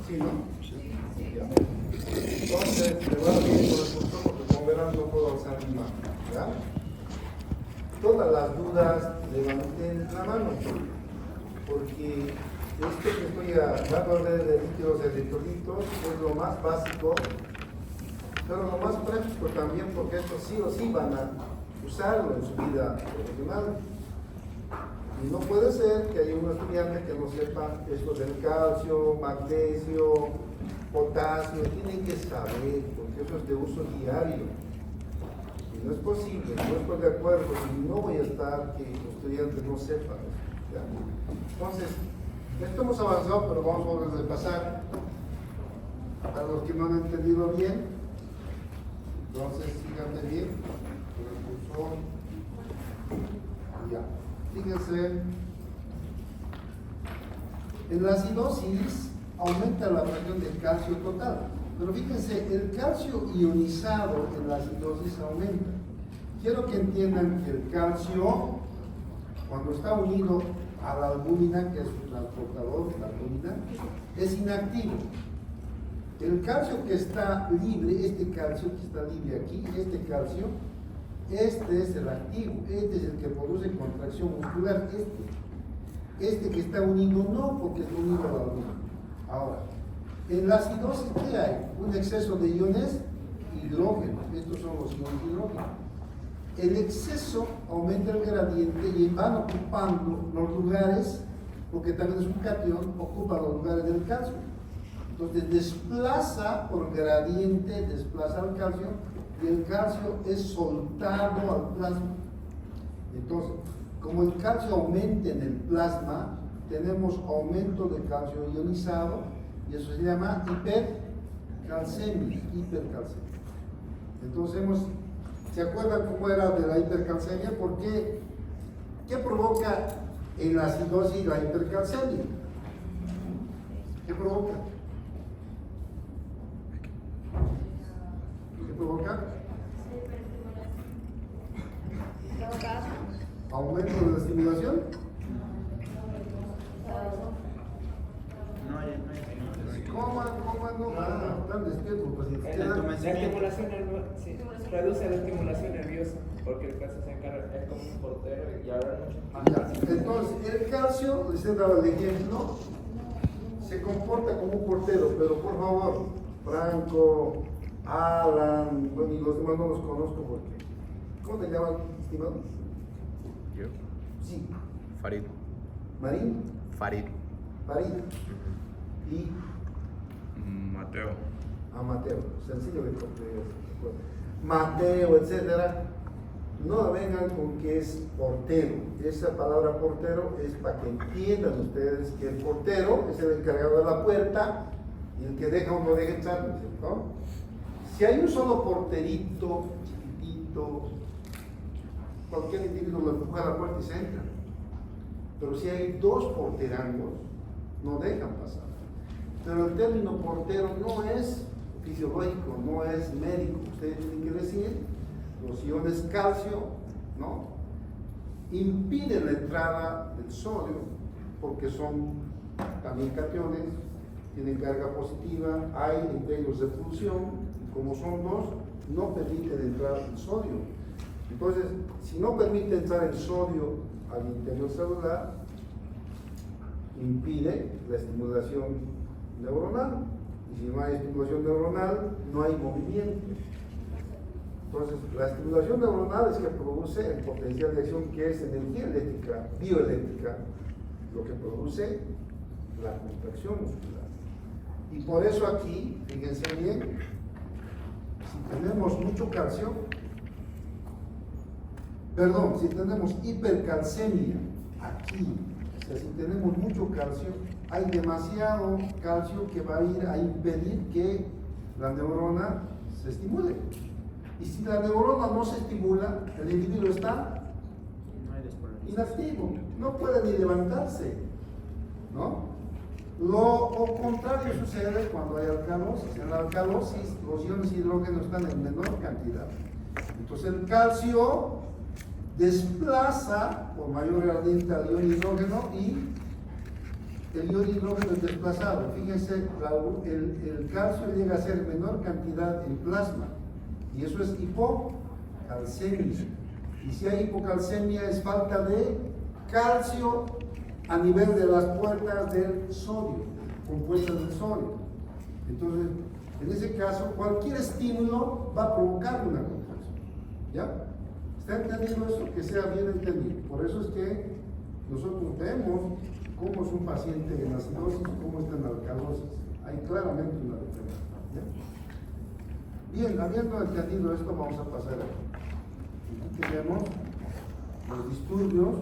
¿Sí, no? Sí. Ya. Entonces, me va bien por el curso porque como verán no puedo alzar mi mano. ¿Ya? Todas las dudas levanten la mano, porque esto que estoy hablando de líquidos electrolitos es lo más básico, pero lo más práctico también, porque esto sí o sí van a usarlo en su vida profesional. Y no puede ser que haya un estudiante que no sepa esto del calcio, magnesio, potasio, tiene que saber, porque eso es de uso diario. Y no es posible, no estoy de acuerdo, y no voy a estar que los estudiantes no sepan. ¿Ya? Entonces, esto hemos avanzado, pero vamos a repasar para los que no han entendido bien. Entonces, fíjate bien, con el cursor, ya. Fíjense, en la acidosis aumenta la fracción del calcio total, pero fíjense, el calcio ionizado en la acidosis aumenta. Quiero que entiendan que el calcio, cuando está unido a la albúmina, que es un transportador de la albúmina, es inactivo. El calcio que está libre, este calcio que está libre aquí, este calcio, este es el activo, este es el que produce contracción muscular, este que está unido no, porque es unido a la albúmina. Ahora, en la acidosis, ¿qué hay? Un exceso de iones hidrógeno, estos son los iones hidrógeno. El exceso aumenta el gradiente y van ocupando los lugares, porque también es un catión, ocupa los lugares del calcio. Entonces desplaza por gradiente, desplaza el calcio, y el calcio es soltado al plasma. Entonces, como el calcio aumenta en el plasma, tenemos aumento de calcio ionizado, y eso se llama hipercalcemia. Entonces, ¿se acuerdan cómo era de la hipercalcemia? ¿Por qué? ¿Qué provoca en la acidosis la hipercalcemia? ¿Qué provoca? ¿Qué provoca? ¿Aumento de la estimulación? ¿Cómo no? Están despiertos, pues. La estimulación nerviosa, sí, reduce la estimulación nerviosa, porque el calcio se encarga, es como un portero y ahora mucho. Entonces, el calcio, les he dado el ejemplo, se comporta como un portero, pero por favor, Franco, Alan, bueno, y los demás no los conozco porque. ¿Cómo te llaman, estimado? ¿Yo? Sí. Farid. ¿Marín? Farid. Farid. Y Mateo. a Mateo, sencillo de comprender. Mateo, etcétera. No vengan con que es portero. Esa palabra portero es para que entiendan ustedes que el portero es el encargado de la puerta y el que deja o no deja entrar, ¿no? Si hay un solo porterito, chiquitito, cualquier individuo lo empuja a la puerta y se entra. Pero si hay dos porterangos, no dejan pasar. Pero el término portero no es fisiológico, no es médico. Ustedes tienen que decir, los iones calcio, ¿no?, impiden la entrada del sodio, porque son también cationes, tienen carga positiva, hay entre ellos repulsión, y como son dos, no permiten entrar el sodio. Entonces, si no permite entrar el sodio al interior celular, impide la estimulación neuronal, y si no hay estimulación neuronal, no hay movimiento. Entonces, la estimulación neuronal es que produce el potencial de acción, que es energía eléctrica, bioeléctrica, lo que produce la contracción muscular. Y por eso aquí, fíjense bien, si tenemos mucho calcio, si tenemos hipercalcemia aquí, o sea, si tenemos mucho calcio, hay demasiado calcio que va a ir a impedir que la neurona se estimule. Y si la neurona no se estimula, el individuo está inactivo, no puede ni levantarse, ¿no? Lo contrario sucede cuando hay alcalosis. En la alcalosis los iones hidrógeno están en menor cantidad. Entonces el calcio desplaza por mayor gradiente al ion hidrógeno y el iodo hidrógeno es desplazado. Fíjense, el calcio llega a ser menor cantidad en plasma, y eso es hipocalcemia. Y si hay hipocalcemia es falta de calcio a nivel de las puertas del sodio, compuestas del sodio. Entonces, en ese caso, cualquier estímulo va a provocar una contracción. ¿Ya? ¿Está entendiendo eso? Que sea bien entendido. Por eso es que nosotros vemos cómo es un paciente en acidosis y cómo está en alcalosis. Hay claramente una diferencia. ¿Ya? Bien, habiendo entendido esto, vamos a pasar aquí. Aquí tenemos los disturbios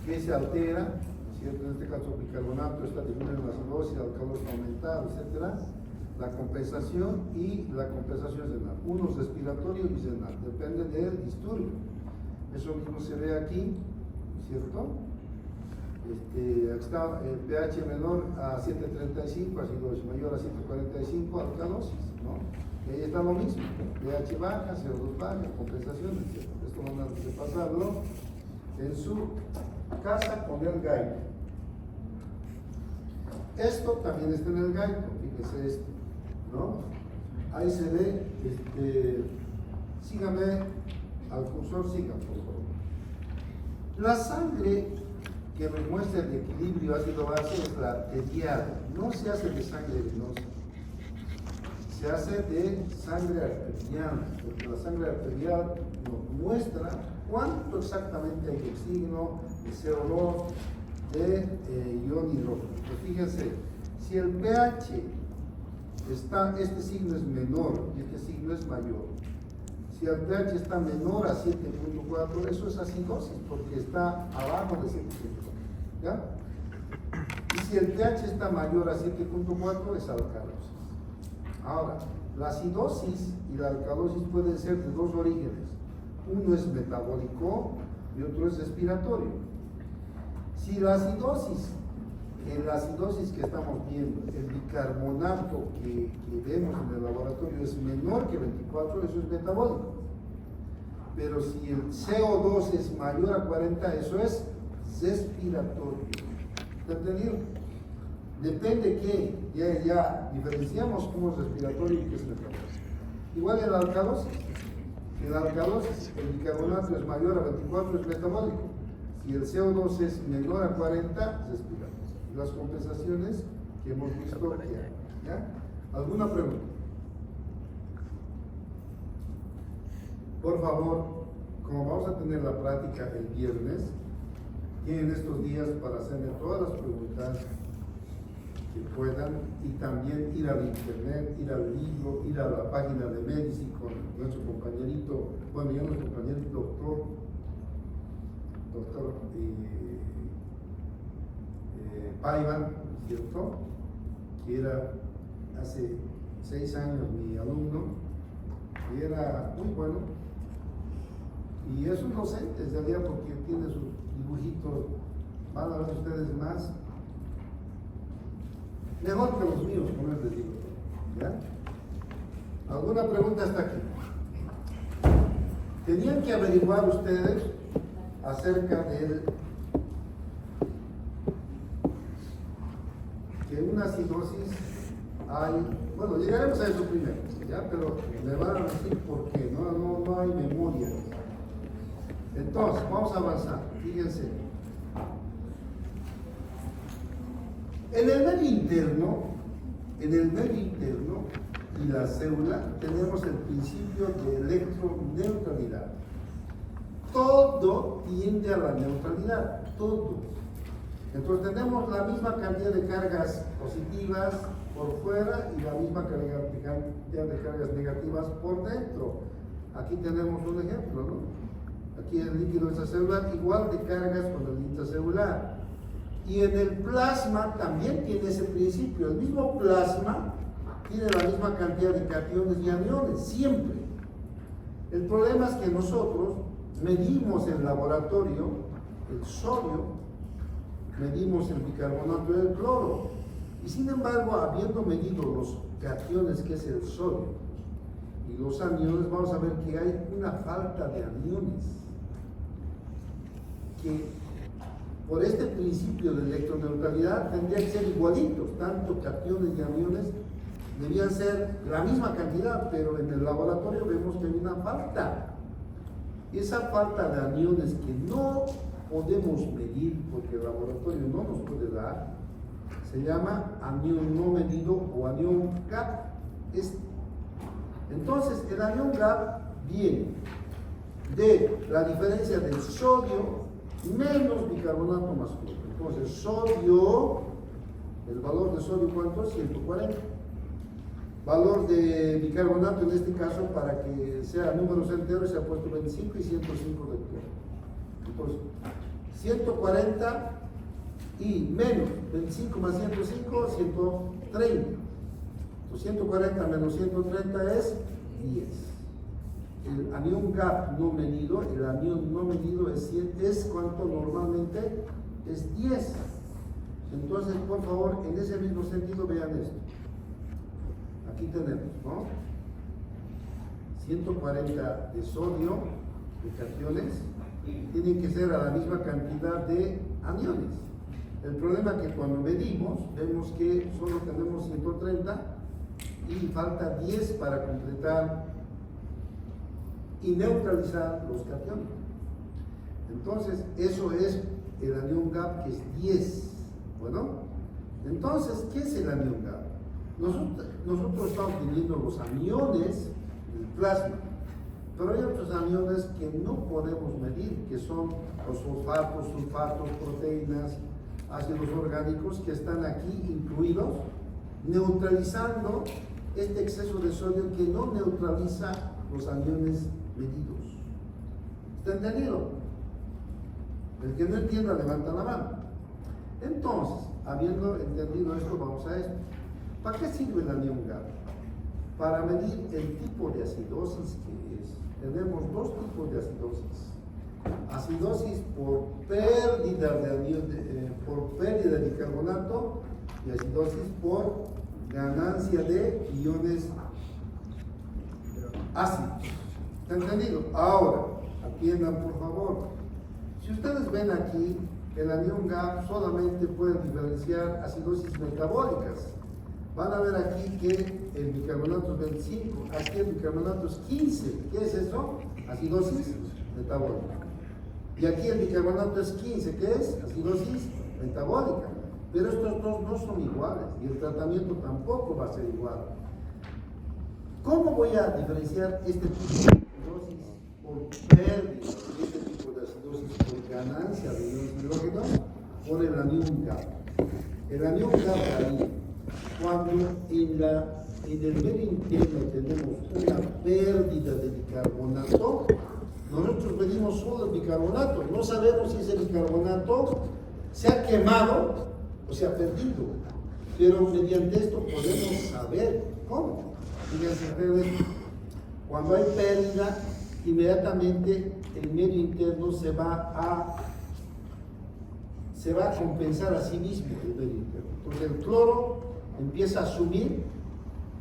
que se altera, ¿cierto? En este caso, bicarbonato está disminuido en acidosis, alcalosis aumentada, etc. La compensación y la compensación renal. Uno es respiratorio y renal, depende del disturbio. Eso mismo se ve aquí, ¿cierto? Aquí está el pH menor a 7.35, acidosis mayor a 7.45, alcalosis, ¿no? Y ahí está lo mismo, pH baja, CO2 baja, compensación, etc. Esto van a repasarlo en su casa con el gaico. Esto también está en el gaico, fíjese esto, ¿no? Ahí se ve, sígame al cursor, sigan por favor. La sangre que nos muestra el equilibrio ácido-base es la arterial, no se hace de sangre venosa, se hace de sangre arterial, porque la sangre arterial nos muestra cuánto exactamente hay de oxígeno, de CO2, de ion hidrógeno. Pues fíjense, si el pH está, este signo es menor y este signo es mayor, si el pH está menor a 7.4, eso es acidosis, porque está abajo de 7.4, ¿ya? Y si el pH está mayor a 7.4, es alcalosis. Ahora, la acidosis y la alcalosis pueden ser de dos orígenes. Uno es metabólico y otro es respiratorio. Si la acidosis, en la acidosis que estamos viendo, el bicarbonato que vemos en el laboratorio es menor que 24, eso es metabólico. Pero si el CO2 es mayor a 40, eso es respiratorio. ¿Está entendido? Depende que ya diferenciamos cómo es respiratorio y qué es metabólico. Igual en la alcalosis. En la alcalosis, el bicarbonato es mayor a 24, es metabólico. Si el CO2 es menor a 40, respiratorio. Las compensaciones que hemos visto ¿ya? ¿Alguna pregunta? Por favor, como vamos a tener la práctica el viernes, tienen estos días para hacerme todas las preguntas que puedan y también ir al internet, ir al libro, ir a la página de Medici con nuestro compañerito, bueno, yo nuestro compañerito doctor Paivan, ¿cierto? Que era hace 6 años mi alumno, y era muy bueno, y es un docente en realidad porque tiene sus dibujitos, van a ver ustedes más, mejor que los míos, como les digo, ¿ya? ¿Alguna pregunta hasta aquí? Tenían que averiguar ustedes acerca del que una acidosis hay, bueno, llegaremos a eso primero, ¿ya? Pero me van a decir por qué, no hay memoria. Entonces, vamos a avanzar, fíjense. En el medio interno y la célula tenemos el principio de electroneutralidad. Todo tiende a la neutralidad, todo. Entonces tenemos la misma cantidad de cargas positivas por fuera y la misma cantidad de cargas negativas por dentro. Aquí tenemos un ejemplo, ¿no? Aquí el líquido extracelular igual de cargas con el intracelular. Y en el plasma también tiene ese principio. El mismo plasma tiene la misma cantidad de cationes y aniones, siempre. El problema es que nosotros medimos en laboratorio el sodio, medimos el bicarbonato y el cloro, y sin embargo, habiendo medido los cationes, que es el sodio, y los aniones, vamos a ver que hay una falta de aniones, que por este principio de electroneutralidad tendría que ser igualitos, tanto cationes y aniones debían ser la misma cantidad, pero en el laboratorio vemos que hay una falta. Esa falta de aniones que no podemos medir porque el laboratorio no nos puede dar, se llama anión no medido o anión gap. Entonces, el anión gap viene de la diferencia del sodio menos bicarbonato más cloro. Entonces, sodio, el valor de sodio, ¿cuánto? 140. Valor de bicarbonato, en este caso, para que sea números enteros, se ha puesto 25 y 105 de cloro. Entonces, 140 y menos 25 más 105, 130. Entonces, 140 menos 130 es 10. El anión gap no medido, el anión no medido es cuánto normalmente es 10. Entonces, por favor, en ese mismo sentido, vean esto. Aquí tenemos, ¿no? 140 de sodio, de cationes, tienen que ser a la misma cantidad de aniones. El problema es que cuando medimos, vemos que solo tenemos 130 y falta 10 para completar y neutralizar los cationes. Entonces, eso es el anión gap, que es 10. Bueno, entonces, ¿qué es el anión gap? Nosotros estamos midiendo los aniones del plasma, pero hay otros aniones que no podemos medir, que son los fosfatos, sulfatos, proteínas, ácidos orgánicos, que están aquí incluidos, neutralizando este exceso de sodio que no neutraliza los aniones medidos. ¿Está entendido? El que no entienda, levanta la mano. Entonces, habiendo entendido esto, vamos a esto. ¿Para qué sirve el anión gap? Para medir el tipo de acidosis que es. Tenemos dos tipos de acidosis. Acidosis por pérdida de bicarbonato y acidosis por ganancia de iones ácidos. ¿Está entendido? Ahora, atiendan por favor. Si ustedes ven aquí, el anión gap solamente puede diferenciar acidosis metabólicas. Van a ver aquí que el bicarbonato es 25, aquí el bicarbonato es 15. ¿Qué es eso? Acidosis metabólica. Y aquí el bicarbonato es 15, ¿qué es? Acidosis metabólica. Pero estos dos no son iguales y el tratamiento tampoco va a ser igual. ¿Cómo voy a diferenciar este tipo de acidosis por pérdida y este tipo de acidosis por ganancia de iones hidrógenos? Por el anión gap. El anión gap varía. Cuando en el medio interno tenemos una pérdida de bicarbonato, nosotros medimos solo el bicarbonato, no sabemos si ese bicarbonato se ha quemado o se ha perdido, pero mediante esto podemos saber cómo. Fíjense ustedes, cuando hay pérdida, inmediatamente el medio interno se va a compensar a sí mismo el medio interno. Entonces el cloro empieza a asumir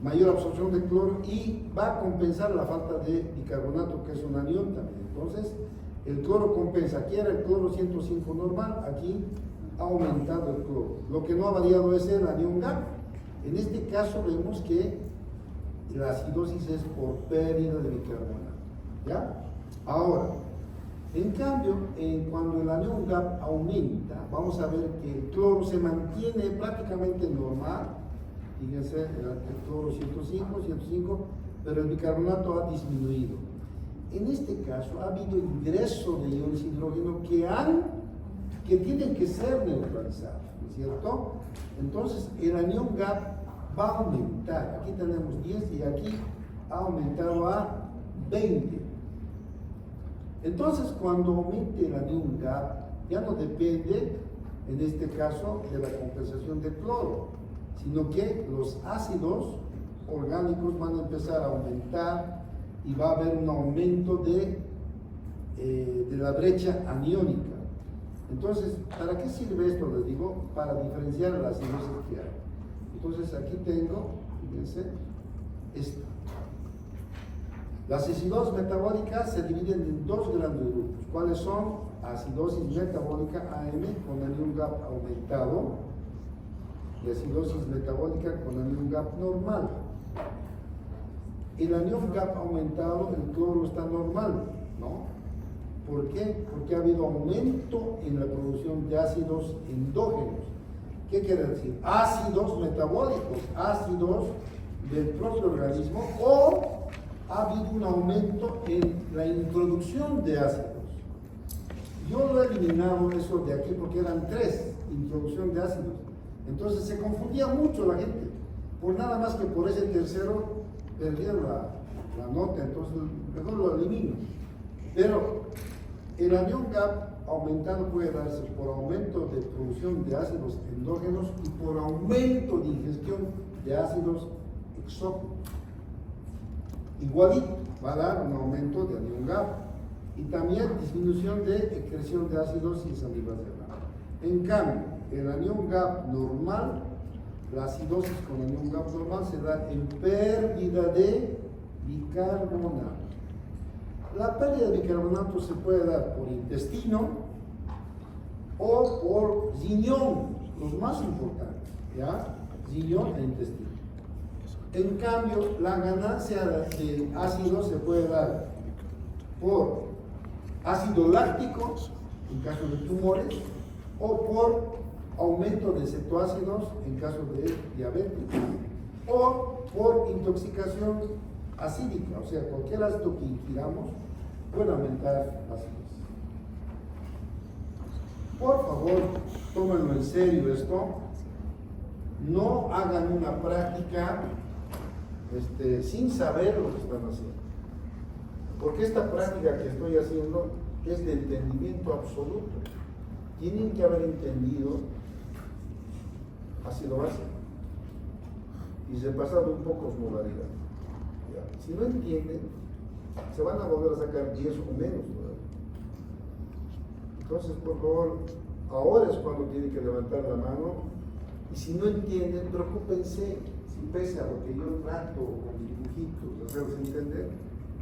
mayor absorción de cloro y va a compensar la falta de bicarbonato, que es un anión también. Entonces, el cloro compensa. Aquí era el cloro 105 normal, aquí ha aumentado el cloro. Lo que no ha variado es el anión gap. En este caso vemos que la acidosis es por pérdida de bicarbonato. ¿Ya? Ahora, en cambio, cuando el anión gap aumenta, vamos a ver que el cloro se mantiene prácticamente normal. Fíjense, el cloro 105, pero el bicarbonato ha disminuido. En este caso ha habido ingreso de iones hidrógeno que tienen que ser neutralizados, ¿no es cierto? Entonces el anión gap va a aumentar. Aquí tenemos 10 y aquí ha aumentado a 20. Entonces cuando aumente el anión gap, ya no depende, en este caso, de la compensación de cloro, sino que los ácidos orgánicos van a empezar a aumentar y va a haber un aumento de la brecha aniónica. Entonces, ¿para qué sirve esto? Les digo, para diferenciar las acidosis que hay. Entonces, aquí tengo, fíjense, esto. Las acidosis metabólicas se dividen en dos grandes grupos. ¿Cuáles son? acidosis metabólica AM con anion gap aumentado y acidosis metabólica con anion gap normal. El anion gap aumentado, el cloro está normal, ¿no? ¿Por qué? Porque ha habido aumento en la producción de ácidos endógenos. ¿Qué quiere decir? Ácidos metabólicos, ácidos del propio organismo, o ha habido un aumento en la introducción de ácidos. Yo lo he eliminado eso de aquí porque eran 3, introducción de ácidos. Entonces se confundía mucho la gente. Por nada más que por ese tercero perdieron la nota, entonces mejor lo elimino. Pero el anion gap aumentado puede darse por aumento de producción de ácidos endógenos y por aumento de ingestión de ácidos exógenos. Igualito va a dar un aumento de anion gap y también disminución de excreción de ácidos y saliva cerrada. En cambio, el anion gap normal, la acidosis con anion gap normal se da en pérdida de bicarbonato. La pérdida de bicarbonato se puede dar por intestino o por riñón, los más importantes, ¿ya? Riñón e intestino. En cambio, la ganancia de ácido se puede dar por ácido láctico, en caso de tumores, o por aumento de cetoácidos, en caso de diabetes, o por intoxicación acídica, o sea, cualquier ácido que ingiramos puede aumentar ácidos. Por favor, tómenlo en serio esto. No hagan una práctica sin saber lo que están haciendo. Porque esta práctica que estoy haciendo es de entendimiento absoluto. Tienen que haber entendido ácido base y repasado un poco osmolaridad. Si no entienden, se van a volver a sacar 10 o menos. Entonces, por favor, ahora es cuando tienen que levantar la mano, y si no entienden, preocúpense, si pese a lo que yo trato con mis dibujitos, hacerles entender,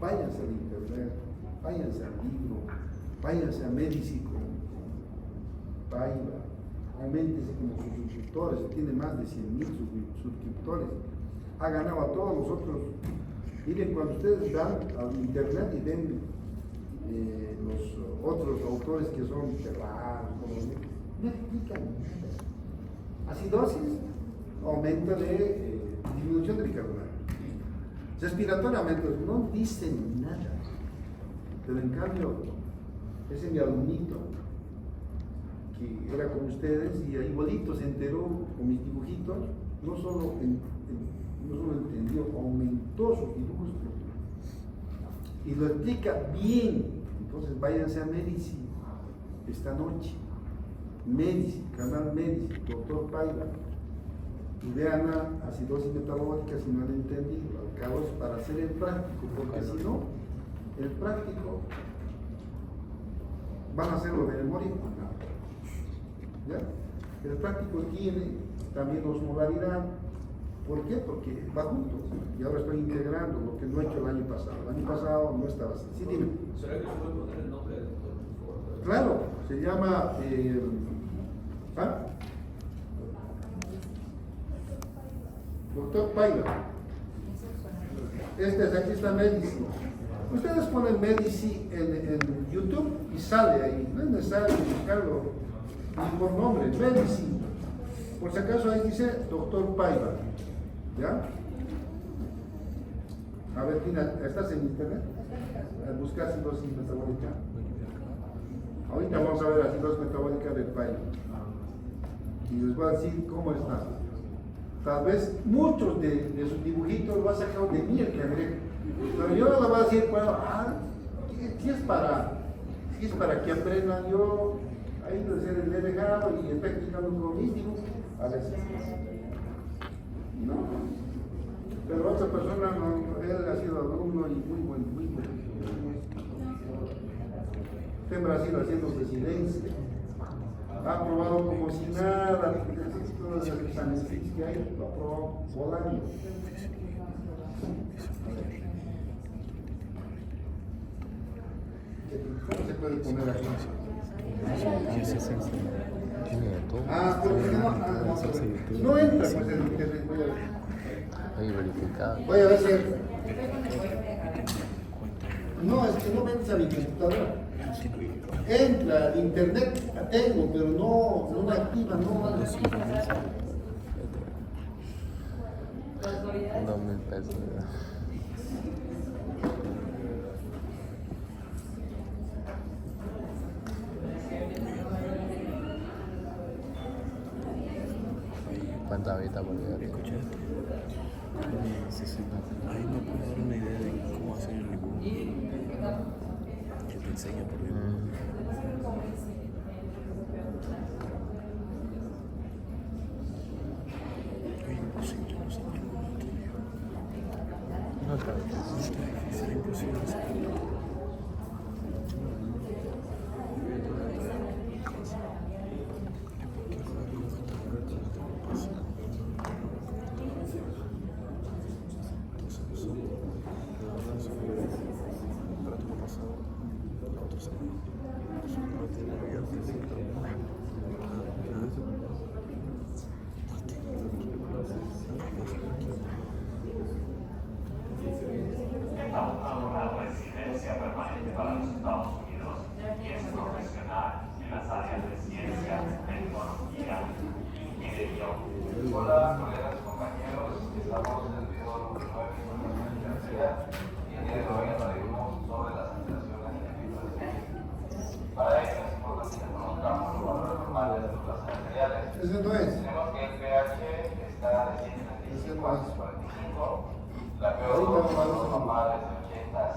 váyanse al internet, váyanse al libro, váyanse a Medici con Paiva, auméntese como sus suscriptores, tiene más de 100,000 suscriptores, ha ganado a todos los otros. Miren, cuando ustedes van al internet y ven los otros autores que son cerrados, no explican nada. Acidosis, aumento de disminución de bicarbonato. Respiratoriamente no dicen nada. Pero en cambio, ese mi alumnito, que era con ustedes y igualito se enteró con mis dibujitos, no solo entendió, aumentó sus dibujos y lo explica bien. Entonces váyanse a Medici esta noche, Medici, canal Medici, doctor Paiva, y vean a acidosis metabólica si no han entendido. Al cabo es para hacer el práctico, porque si no, el práctico van a hacerlo de memoria. ¿Ya? El práctico tiene también osmolaridad. ¿Por qué? Porque va junto. Y ahora estoy integrando lo que no he hecho el año pasado. El año pasado no estaba así. Sí, dime. ¿Será que se puede poner el nombre del doctor, por favor? Claro, se llama. Doctor Paiva. Aquí está Medici. Ustedes ponen Medici en YouTube y sale ahí. No es necesario buscarlo ni por nombre. Medici. Por si acaso ahí dice Doctor Paiva. ¿Ya? A ver, Tina, ¿estás en internet? Al buscar acidosis metabólica. Ahorita vamos a ver acidosis metabólica del Paiva. Y les voy a decir cómo está. Tal vez muchos de sus dibujitos lo han sacado de mí el que agregue. Pero yo no les voy a decir, bueno, si es para que aprendan, yo ahí le he dejado y estoy explicando con mis dibujos. A veces. No. Pero otra persona, no, él ha sido alumno y muy bueno. Está en Brasil haciendo residencia. Ha aprobado como si nada, todos los exámenes que hay, lo aprobó volando. ¿Cómo se puede poner aquí? Tiene de todo. Ah, pero que no, vamos a ver. No entra pues en internet. Hay verificado. Voy a ver si entra. No, es que no me entra mi computadora. Entra al internet, la tengo, pero no la activa, no anda. 2,000 pesos. ¿Cuánta habita por día? Escucha esto. Ahí me puede dar una idea de cómo hacer el dibujo. Que te enseña por dibujo. Es imposible no saber cómo estudio. No creo que Está difícil, imposible saberlo. Una residencia permanente para los Estados Unidos y es profesional en las áreas de ciencia, tecnología y ingeniería. Hola, colegas, compañeros, estamos en el video 9 de la universidad y el día de hoy hablaremos sobre las aplicaciones energéticas. Para ello es importante que conozcamos los valores normales de las materiales. Ese no es. Tenemos que el pH está de 135 a 45. La PO2 normal es de 80 a